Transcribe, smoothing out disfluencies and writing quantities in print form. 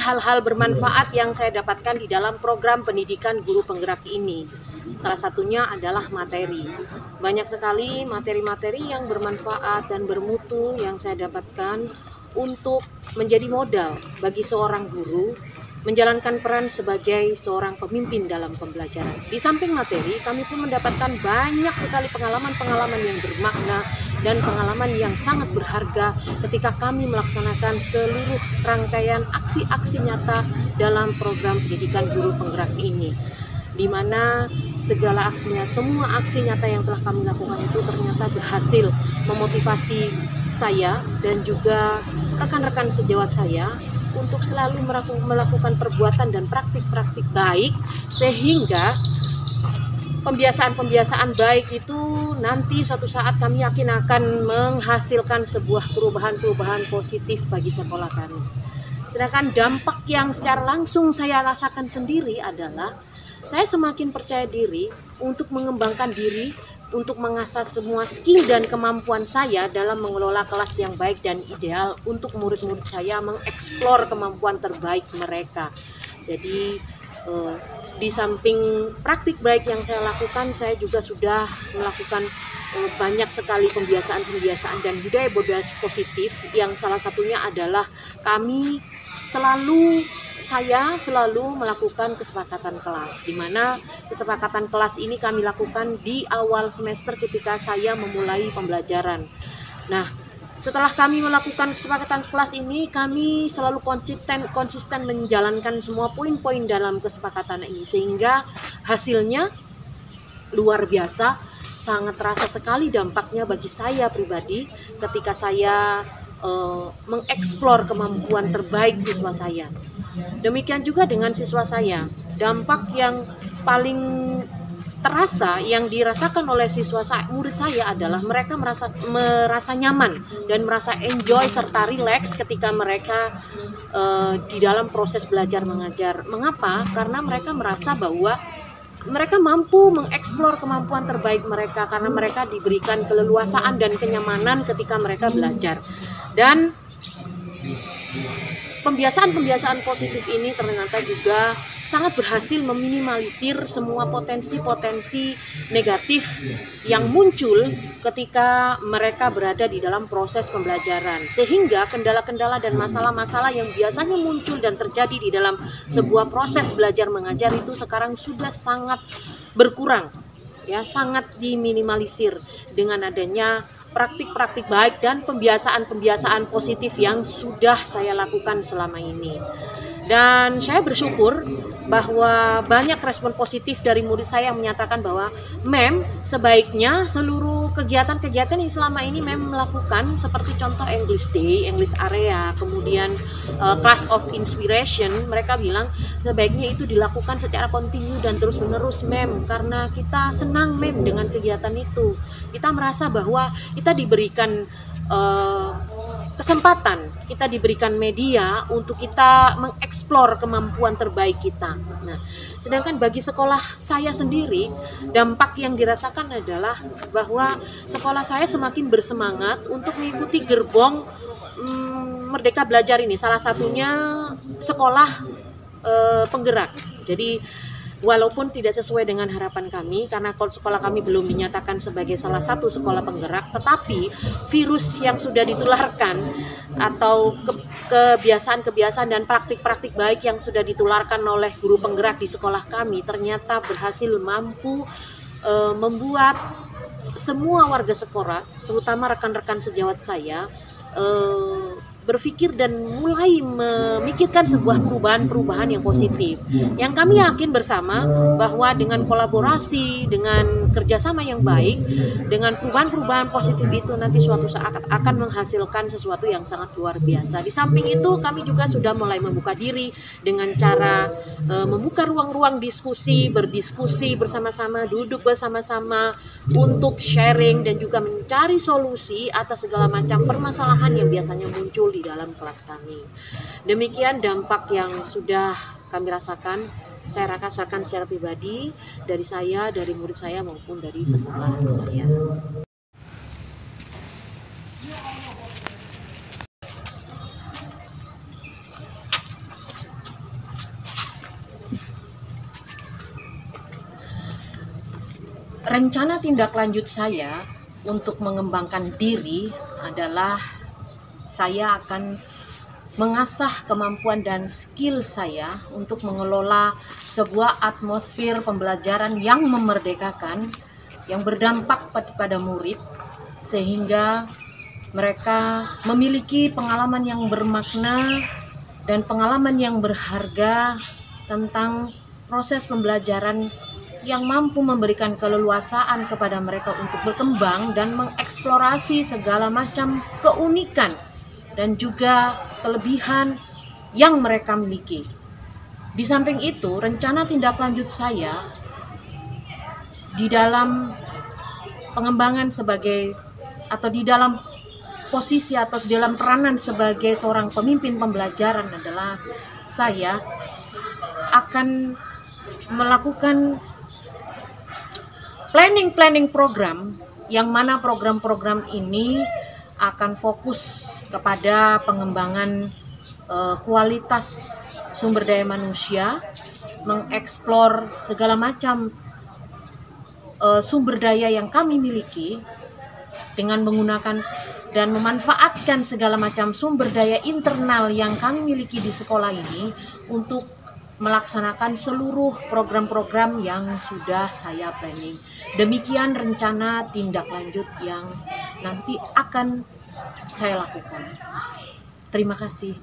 hal-hal bermanfaat yang saya dapatkan di dalam program pendidikan guru penggerak ini. Salah satunya adalah materi. Banyak sekali materi-materi yang bermanfaat dan bermutu yang saya dapatkan untuk menjadi modal bagi seorang guru menjalankan peran sebagai seorang pemimpin dalam pembelajaran. Di samping materi, kami pun mendapatkan banyak sekali pengalaman-pengalaman yang bermakna dan pengalaman yang sangat berharga ketika kami melaksanakan seluruh rangkaian aksi-aksi nyata dalam program pendidikan guru penggerak ini, di mana segala aksinya, semua aksi nyata yang telah kami lakukan itu ternyata berhasil memotivasi saya dan juga rekan-rekan sejawat saya untuk selalu melakukan perbuatan dan praktik-praktik baik, sehingga pembiasaan-pembiasaan baik itu nanti suatu saat kami yakin akan menghasilkan sebuah perubahan-perubahan positif bagi sekolah kami. Sedangkan dampak yang secara langsung saya rasakan sendiri adalah saya semakin percaya diri untuk mengembangkan diri, untuk mengasah semua skill dan kemampuan saya dalam mengelola kelas yang baik dan ideal untuk murid-murid saya mengeksplor kemampuan terbaik mereka. Jadi di samping praktik baik yang saya lakukan, saya juga sudah melakukan banyak sekali pembiasaan-pembiasaan dan budaya-budaya positif, yang salah satunya adalah saya selalu melakukan kesepakatan kelas, di mana kesepakatan kelas ini kami lakukan di awal semester ketika saya memulai pembelajaran. Nah, setelah kami melakukan kesepakatan kelas ini, kami selalu konsisten menjalankan semua poin-poin dalam kesepakatan ini, sehingga hasilnya luar biasa, sangat terasa sekali dampaknya bagi saya pribadi ketika saya mengeksplor kemampuan terbaik siswa saya. Demikian juga dengan siswa saya. Dampak yang paling terasa yang dirasakan oleh murid saya adalah mereka merasa nyaman dan merasa enjoy serta rileks ketika mereka di dalam proses belajar mengajar. Mengapa? Karena mereka merasa bahwa mereka mampu mengeksplor kemampuan terbaik mereka karena mereka diberikan keleluasaan dan kenyamanan ketika mereka belajar. Dan pembiasaan-pembiasaan positif ini ternyata juga sangat berhasil meminimalisir semua potensi-potensi negatif yang muncul ketika mereka berada di dalam proses pembelajaran, sehingga kendala-kendala dan masalah-masalah yang biasanya muncul dan terjadi di dalam sebuah proses belajar mengajar itu sekarang sudah sangat berkurang, ya, sangat diminimalisir dengan adanya praktik-praktik baik dan pembiasaan-pembiasaan positif yang sudah saya lakukan selama ini. Dan saya bersyukur bahwa banyak respon positif dari murid saya yang menyatakan bahwa Mem, sebaiknya seluruh kegiatan-kegiatan yang selama ini Mem melakukan, seperti contoh English Day, English Area, kemudian Class of Inspiration, mereka bilang sebaiknya itu dilakukan secara kontinu dan terus-menerus Mem, karena kita senang Mem dengan kegiatan itu. Kita merasa bahwa kita diberikan kesempatan, kita diberikan media untuk kita mengeksplor kemampuan terbaik kita. Nah, sedangkan bagi sekolah saya sendiri, dampak yang dirasakan adalah bahwa sekolah saya semakin bersemangat untuk mengikuti gerbong Merdeka Belajar ini. Salah satunya sekolah penggerak. Jadi walaupun tidak sesuai dengan harapan kami, karena sekolah kami belum dinyatakan sebagai salah satu sekolah penggerak, tetapi virus yang sudah ditularkan atau kebiasaan-kebiasaan dan praktik-praktik baik yang sudah ditularkan oleh guru penggerak di sekolah kami ternyata berhasil mampu membuat semua warga sekolah, terutama rekan-rekan sejawat saya, berpikir dan mulai memikirkan sebuah perubahan-perubahan yang positif. Yang kami yakin bersama bahwa dengan kolaborasi, dengan kerjasama yang baik, dengan perubahan-perubahan positif itu nanti suatu saat akan menghasilkan sesuatu yang sangat luar biasa. Di samping itu kami juga sudah mulai membuka diri dengan cara membuka ruang-ruang diskusi, berdiskusi bersama-sama, duduk bersama-sama untuk sharing dan juga mencari solusi atas segala macam permasalahan yang biasanya muncul di dalam kelas kami. Demikian dampak yang sudah kami rasakan, saya rasakan secara pribadi dari saya, dari murid saya maupun dari sekolah saya. rencana tindak lanjut saya untuk mengembangkan diri adalah saya akan mengasah kemampuan dan skill saya untuk mengelola sebuah atmosfer pembelajaran yang memerdekakan, yang berdampak pada murid, sehingga mereka memiliki pengalaman yang bermakna dan pengalaman yang berharga tentang proses pembelajaran yang mampu memberikan keleluasaan kepada mereka untuk berkembang dan mengeksplorasi segala macam keunikan dan juga kelebihan yang mereka miliki. Di samping itu, rencana tindak lanjut saya di dalam pengembangan sebagai atau di dalam posisi atau di dalam peranan sebagai seorang pemimpin pembelajaran adalah saya akan melakukan planning program, yang mana program-program ini akan fokus kepada pengembangan kualitas sumber daya manusia, mengeksplor segala macam sumber daya yang kami miliki dengan menggunakan dan memanfaatkan segala macam sumber daya internal yang kami miliki di sekolah ini untuk melaksanakan seluruh program-program yang sudah saya planning. Demikian rencana tindak lanjut yang nanti akan saya lakukan. Terima kasih.